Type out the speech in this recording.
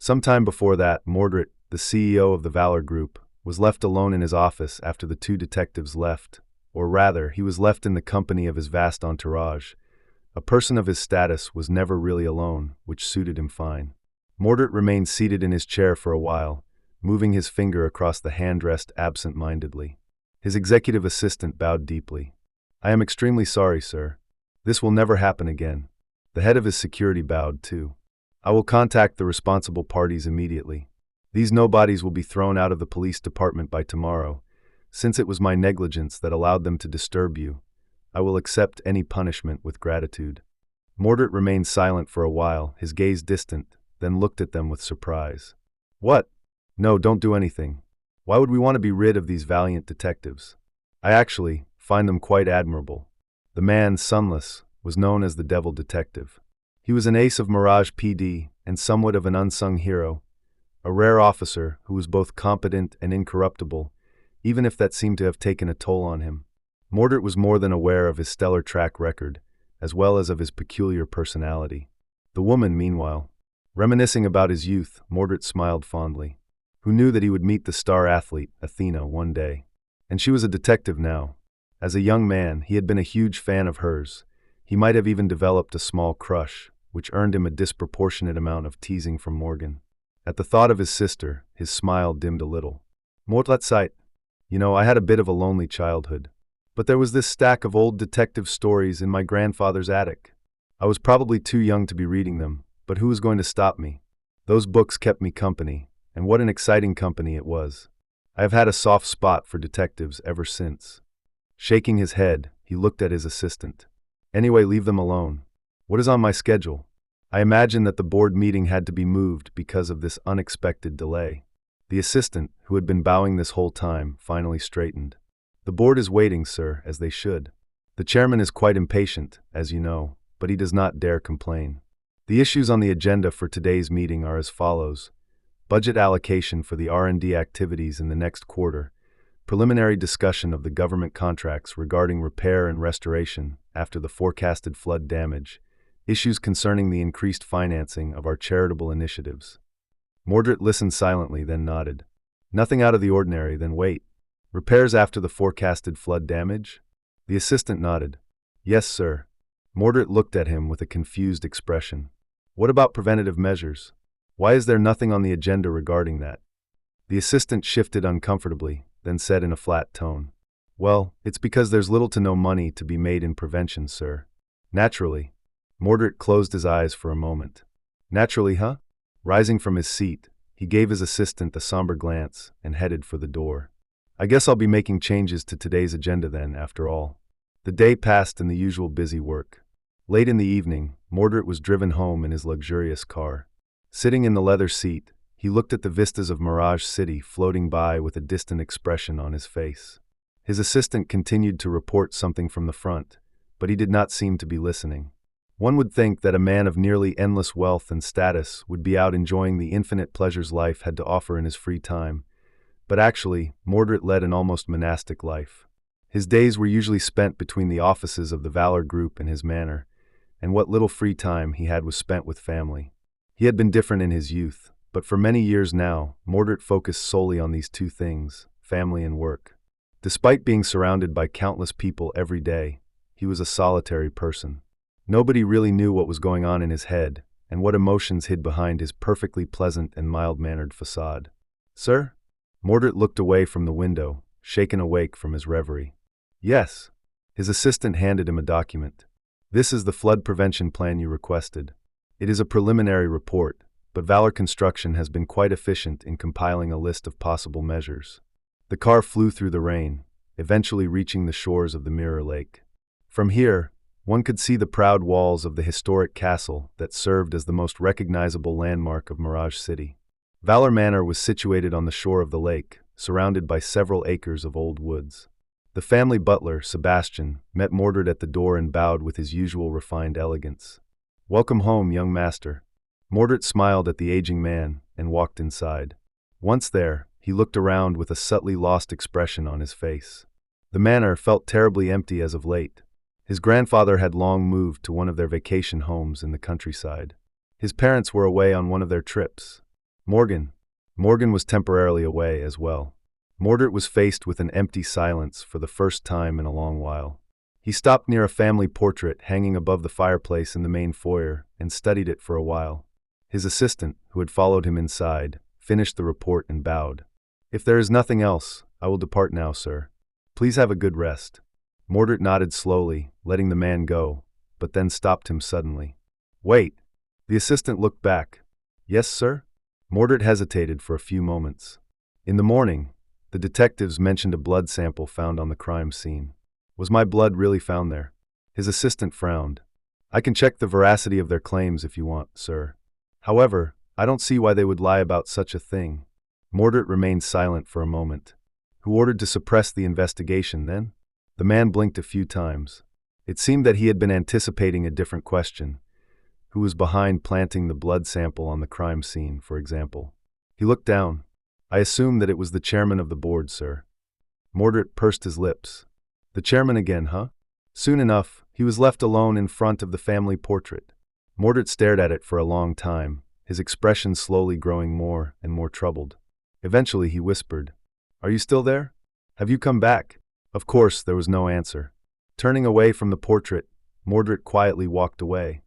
Sometime before that, Mordred, the CEO of the Valor Group, was left alone in his office after the two detectives left, or rather, he was left in the company of his vast entourage. A person of his status was never really alone, which suited him fine. Mordred remained seated in his chair for a while, moving his finger across the handrest absent-mindedly. His executive assistant bowed deeply. "I am extremely sorry, sir. This will never happen again." The head of his security bowed too. "I will contact the responsible parties immediately. These nobodies will be thrown out of the police department by tomorrow. Since it was my negligence that allowed them to disturb you, I will accept any punishment with gratitude." Mordred remained silent for a while, his gaze distant, then looked at them with surprise. "What? No, don't do anything. Why would we want to be rid of these valiant detectives? I actually find them quite admirable." The man, Sunless, was known as the Devil Detective. He was an ace of Mirage PD and somewhat of an unsung hero, a rare officer who was both competent and incorruptible, even if that seemed to have taken a toll on him. Mordred was more than aware of his stellar track record, as well as of his peculiar personality. The woman, meanwhile, reminiscing about his youth, Mordred smiled fondly. Who knew that he would meet the star athlete, Athena, one day? And she was a detective now. As a young man, he had been a huge fan of hers. He might have even developed a small crush, which earned him a disproportionate amount of teasing from Morgan. At the thought of his sister, his smile dimmed a little. "Mordlet sight. I had a bit of a lonely childhood. But there was this stack of old detective stories in my grandfather's attic. I was probably too young to be reading them, but who was going to stop me? Those books kept me company, and what an exciting company it was. I have had a soft spot for detectives ever since." Shaking his head, he looked at his assistant. "Anyway, leave them alone. What is on my schedule?" "I imagine that the board meeting had to be moved because of this unexpected delay." The assistant, who had been bowing this whole time, finally straightened. "The board is waiting, sir, as they should. The chairman is quite impatient, as you know, but he does not dare complain. The issues on the agenda for today's meeting are as follows: budget allocation for the R&D activities in the next quarter, preliminary discussion of the government contracts regarding repair and restoration after the forecasted flood damage, issues concerning the increased financing of our charitable initiatives." Mordred listened silently, then nodded. "Nothing out of the ordinary, then wait. Repairs after the forecasted flood damage?" The assistant nodded. "Yes, sir." Mordred looked at him with a confused expression. "What about preventative measures? Why is there nothing on the agenda regarding that?" The assistant shifted uncomfortably, then said in a flat tone, "Well, it's because there's little to no money to be made in prevention, sir." "Naturally." Mordred closed his eyes for a moment. "Naturally, huh?" Rising from his seat, he gave his assistant a somber glance and headed for the door. "I guess I'll be making changes to today's agenda then, after all." The day passed in the usual busy work. Late in the evening, Mordred was driven home in his luxurious car. Sitting in the leather seat, he looked at the vistas of Mirage City floating by with a distant expression on his face. His assistant continued to report something from the front, but he did not seem to be listening. One would think that a man of nearly endless wealth and status would be out enjoying the infinite pleasures life had to offer in his free time, but actually, Mordred led an almost monastic life. His days were usually spent between the offices of the Valor Group and his manor, and what little free time he had was spent with family. He had been different in his youth, but for many years now, Mordred focused solely on these two things, family and work. Despite being surrounded by countless people every day, he was a solitary person. Nobody really knew what was going on in his head and what emotions hid behind his perfectly pleasant and mild-mannered facade. "Sir?" Mordred looked away from the window, shaken awake from his reverie. "Yes." His assistant handed him a document. "This is the flood prevention plan you requested. It is a preliminary report, but Valor Construction has been quite efficient in compiling a list of possible measures." The car flew through the rain, eventually reaching the shores of the Mirror Lake. From here, one could see the proud walls of the historic castle that served as the most recognizable landmark of Mirage City. Valor Manor was situated on the shore of the lake, surrounded by several acres of old woods. The family butler, Sebastian, met Mordred at the door and bowed with his usual refined elegance. "Welcome home, young master." Mordred smiled at the aging man and walked inside. Once there, he looked around with a subtly lost expression on his face. The manor felt terribly empty as of late. His grandfather had long moved to one of their vacation homes in the countryside. His parents were away on one of their trips. Morgan. Morgan was temporarily away as well. Mordred was faced with an empty silence for the first time in a long while. He stopped near a family portrait hanging above the fireplace in the main foyer and studied it for a while. His assistant, who had followed him inside, finished the report and bowed. "If there is nothing else, I will depart now, sir. Please have a good rest." Mordred nodded slowly, letting the man go, but then stopped him suddenly. "Wait." The assistant looked back. "Yes, sir?" Mordred hesitated for a few moments. In the morning, the detectives mentioned a blood sample found on the crime scene. Was my blood really found there? His assistant frowned. "I can check the veracity of their claims if you want, sir. However, I don't see why they would lie about such a thing." Mordred remained silent for a moment. "Who ordered to suppress the investigation, then?" The man blinked a few times. It seemed that he had been anticipating a different question. Who was behind planting the blood sample on the crime scene, for example? He looked down. "I assume that it was the chairman of the board, sir." Mordred pursed his lips. "The chairman again, huh?" Soon enough, he was left alone in front of the family portrait. Mordred stared at it for a long time, his expression slowly growing more and more troubled. Eventually he whispered, "Are you still there? Have you come back?" Of course, there was no answer. Turning away from the portrait, Mordred quietly walked away.